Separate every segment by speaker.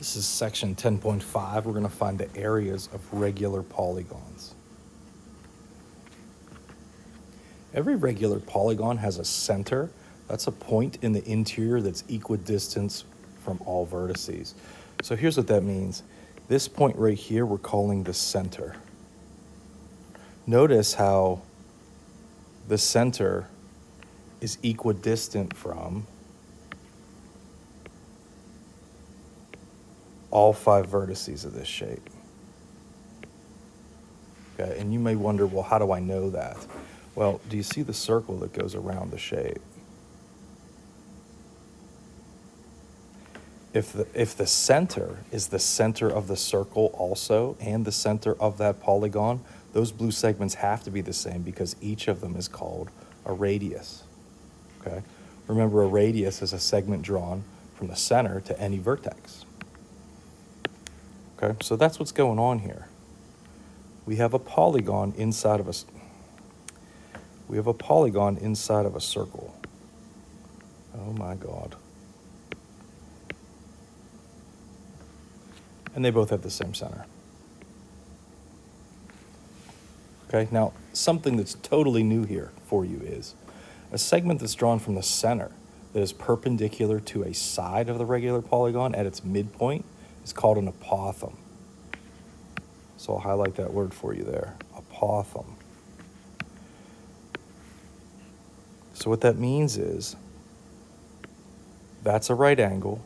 Speaker 1: This is section 10.5. We're going to find the areas of regular polygons. Every regular polygon has a center. That's a point in the interior that's equidistant from all vertices. So here's what that means. This point right here we're calling the center. Notice how the center is equidistant from all 5 vertices of this shape. Okay, and you may wonder, well, how do I know that? Well, do you see the circle that goes around the shape? If the center is the center of the circle also and the center of that polygon, those blue segments have to be the same because each of them is called a radius. Okay? Remember, a radius is a segment drawn from the center to any vertex. Okay, so that's what's going on here. We have a polygon inside of a circle. Oh my God. And they both have the same center. Okay, now something that's totally new here for you is a segment that's drawn from the center that is perpendicular to a side of the regular polygon at its midpoint is called an apothem. So I'll highlight that word for you there, apothem. So what that means is that's a right angle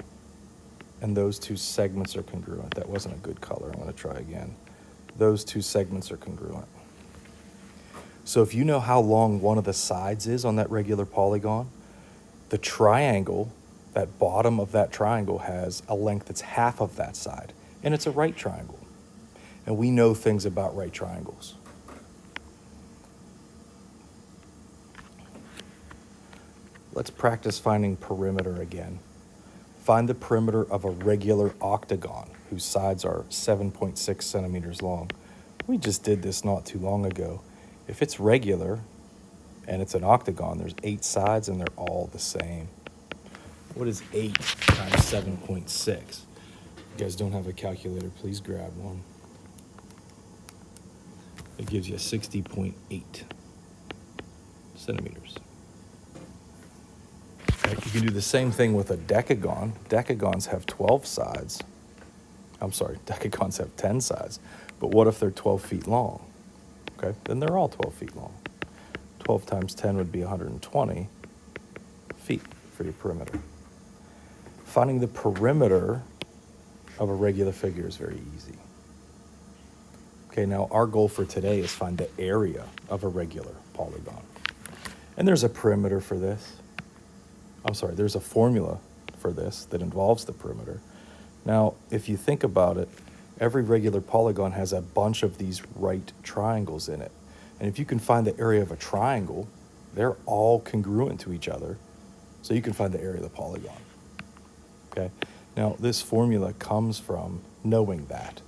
Speaker 1: and those two segments are congruent. That wasn't a good color. I'm going to try again. Those two segments are congruent. So if you know how long one of the sides is on that regular polygon, the triangle, that bottom of that triangle has a length that's half of that side, and it's a right triangle. And we know things about right triangles. Let's practice finding perimeter again. Find the perimeter of a regular octagon whose sides are 7.6 centimeters long. We just did this not too long ago. If it's regular and it's an octagon, there's 8 sides and they're all the same. What is 8 times 7.6? You guys don't have a calculator, please grab one. It gives you 60.8 centimeters. You can do the same thing with a decagon. Decagons have 12 sides. I'm sorry, decagons have 10 sides. But what if they're 12 feet long? Okay, then they're all 12 feet long. 12 times 10 would be 120 feet for your perimeter. Finding the perimeter of a regular figure is very easy. Okay, now our goal for today is find the area of a regular polygon. And there's a perimeter for this. There's a formula for this that involves the perimeter. Now, if you think about it, every regular polygon has a bunch of these right triangles in it. And if you can find the area of a triangle, they're all congruent to each other. So you can find the area of the polygon. Okay, now this formula comes from knowing that.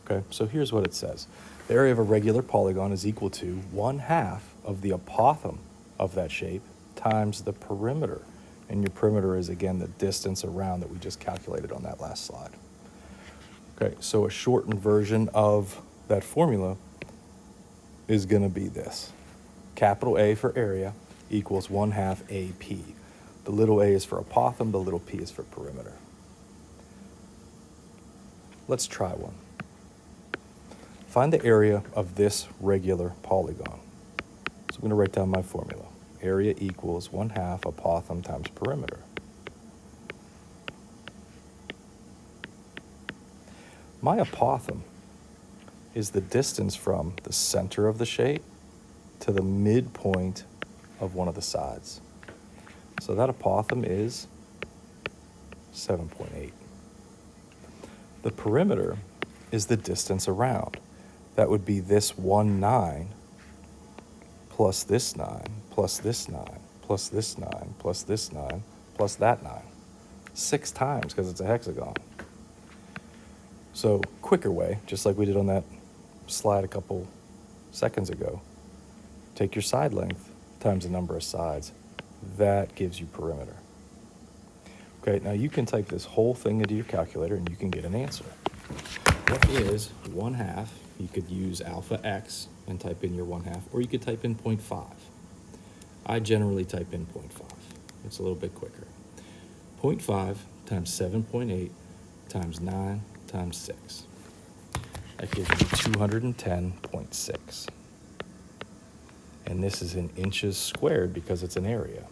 Speaker 1: Okay, so here's what it says. The area of a regular polygon is equal to 1/2 of the apothem of that shape times the perimeter. And your perimeter is, again, the distance around that we just calculated on that last slide. Okay, so a shortened version of that formula is going to be this. Capital A for area equals 1/2 AP. The little a is for apothem, the little p is for perimeter. Let's try one. Find the area of this regular polygon. So I'm going to write down my formula. Area equals 1/2 apothem times perimeter. My apothem is the distance from the center of the shape to the midpoint of one of the sides. So that apothem is 7.8. The perimeter is the distance around. That would be this 1/9 plus this 9 plus this 9 plus this 9 plus this 9 plus that 9. 6 times because it's a hexagon. So quicker way, just like we did on that slide a couple seconds ago, take your side length times the number of sides. That gives you perimeter. Okay. Okay, now you can type this whole thing into your calculator and you can get an answer. What is 1/2? You could use alpha x and type in your 1/2, or you could type in 0.5. I generally type in 0.5. It's a little bit quicker. 0.5 times 7.8 times 9 times 6. That gives you 210.6. And this is in inches squared because it's an area.